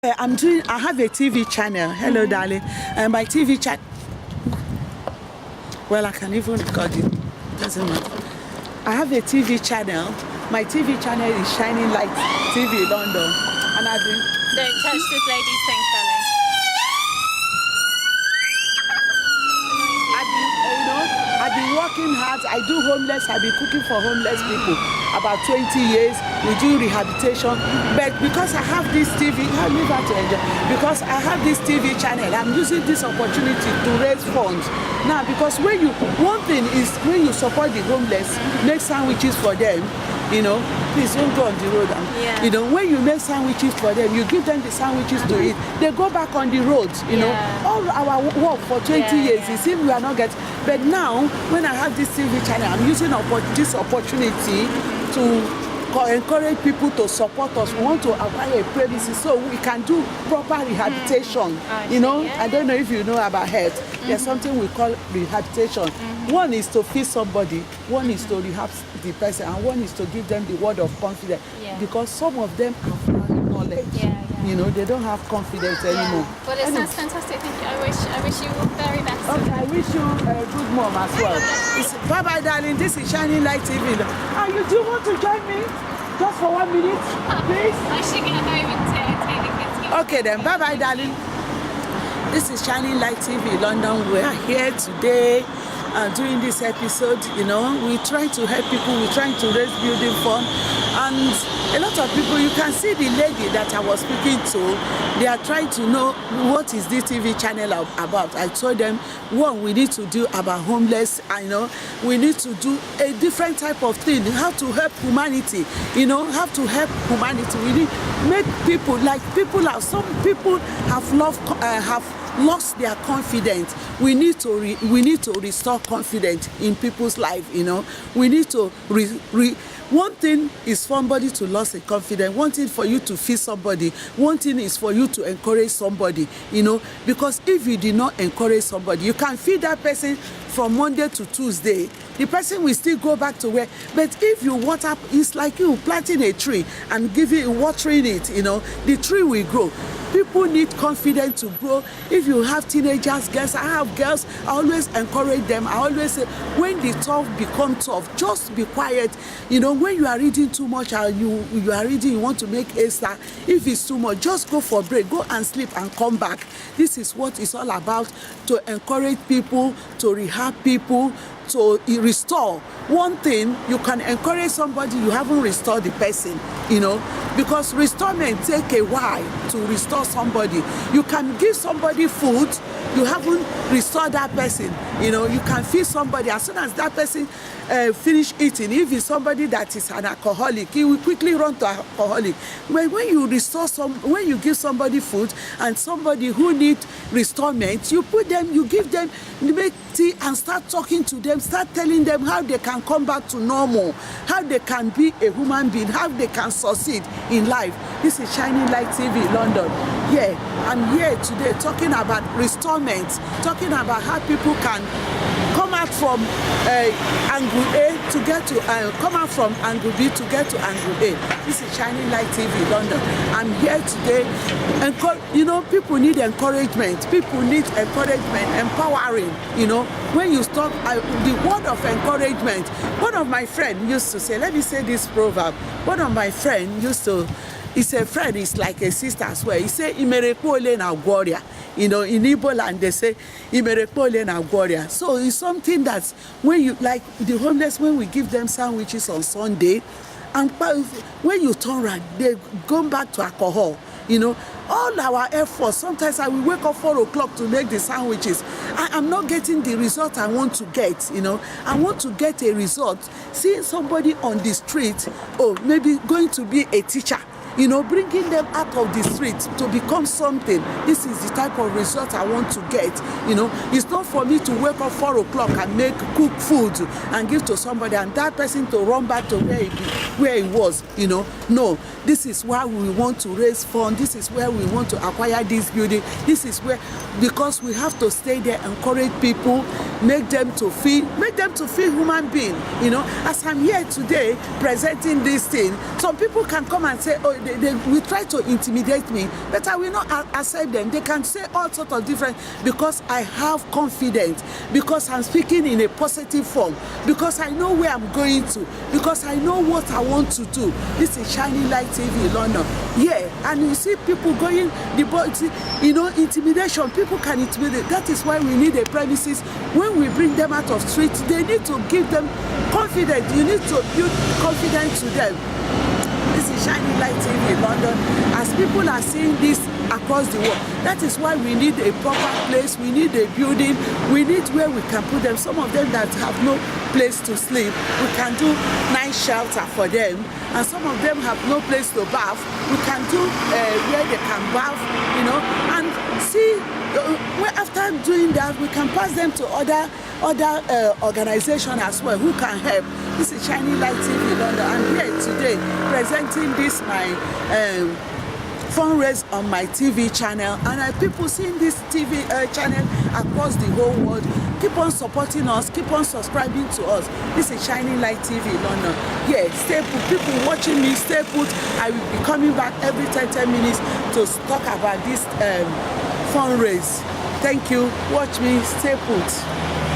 I have a TV channel. Hello, darling. My TV channel. Well, I can even record it. Doesn't matter. I have a TV channel. My TV channel is Shining Light TV London. And I've been... Don't touch this lady's thing, darling. I've been working hard. I do homeless. I've been cooking for homeless people about 20 years. We do rehabilitation. But because I have this TV, I leave her to enjoy. Because I have this TV channel, I'm using this opportunity to raise funds. Now, because one thing is when you support the homeless, make sandwiches for them, please don't go on the road. When you make sandwiches for them, you give them the sandwiches to eat. They go back on the roads, All our work for 20 years, it seems we are not getting. But now, when I have this TV channel, I'm using this opportunity to encourage people to support us. We want to acquire a premises so we can do proper rehabilitation. I don't know if you know about health. There's something we call rehabilitation. One is to feed somebody, one is to rehab the person, and one is to give them the word of confidence. Because some of them have knowledge. They don't have confidence anymore. Well, it sounds fantastic. Thank you. I wish you all the very best. Okay, I wish you a good mom as well. Bye-bye, darling. This is Shining Light TV. You do want to join me? Just for 1 minute, please? I should get home and take the kids. Okay then, bye-bye, darling. This is Shining Light TV London. We are here today doing this episode. We try to help people. We're trying to raise building fund. And a lot of people, you can see the lady that I was speaking to, they are trying to know what is this TV channel about. I told them, one, we need to do about homeless. We need to do a different type of thing. How to help humanity, how to help humanity. We need make people some people have lost their confidence. We need to restore confidence in people's life. We need to one thing is somebody to lose a confidence. One thing for you to feed somebody. One thing is for you to encourage somebody. Because if you did not encourage somebody, you can feed that person from Monday to Tuesday. The person will still go back to work. But if you water, it's like you planting a tree and watering it. The tree will grow. People need confidence to grow. If you have teenagers, girls, I have girls, I always encourage them. I always say, when the tough become tough, just be quiet. When you are reading too much and you are reading, you want to make a star. If it's too much, just go for a break, go and sleep and come back. This is what it's all about, to encourage people, to rehab people, to restore. One thing, you can encourage somebody, you haven't restored the person, because restorement take a while to restore somebody. You can give somebody food, you haven't restored that person. You can feed somebody, as soon as that person finish eating, if it's somebody that is an alcoholic, he will quickly run to alcoholic. When you when you give somebody food and somebody who needs restorement, you give them, make tea and start talking to them, start telling them how they can come back to normal, how they can be a human being, how they can succeed in life. This is Shining Light TV London. I'm here today talking about restorement, talking about how people can come out from angle A to get to come out from angle B to get to angle A. This is Shining Light TV London. I'm here today. People need encouragement. People need encouragement, empowering. When you start the word of encouragement. One of my friends used to say, let me say this proverb. One of my friends used to. It's a friend, it's like a sister as well. He say, Imerekpole na Gworia. In Igbo land, they say, Imerekpole na Gworia. So it's something that's, when you, like the homeless, when we give them sandwiches on Sunday, and when you turn around, they go back to alcohol. All our efforts, sometimes I will wake up 4 o'clock to make the sandwiches. I am not getting the result I want to get, I want to get a result. Seeing somebody on the street, maybe going to be a teacher, bringing them out of the street to become something. This is the type of result I want to get. It's not for me to wake up 4 o'clock and cook food and give to somebody and that person to run back to where he was. No, this is why we want to raise funds. This is where we want to acquire this building. This is where, because we have to stay there, encourage people, make them to feel human being. As I'm here today presenting this thing, some people can come and say, they will try to intimidate me, but I will not accept them. They can say all sorts of different, because I have confidence, because I'm speaking in a positive form, because I know where I'm going to, because I know what I want to do. This is Shining Light TV London. Yeah, and you see people going, intimidation. People can intimidate. That is why we need a premises. When we bring them out of street, they need to give them confidence. You need to build confidence to them. This is Shining Light TV London. As people are seeing this across the world, that is why we need a proper place. We need a building. We need where we can put them. Some of them that have no place to sleep, we can do nice shelter for them. And some of them have no place to bath. We can do where they can bath, and see. After doing that, we can pass them to other organizations as well who can help. This is Shining Light TV London. I'm here today presenting this my fundraise on my TV channel, and people seeing this TV channel across the whole world. Keep on supporting us, keep on subscribing to us. This is Shining Light TV London. Yeah, stay put. People watching me, stay put. I will be coming back every 10 minutes to talk about this fundraise. Thank you. Watch me, stay put.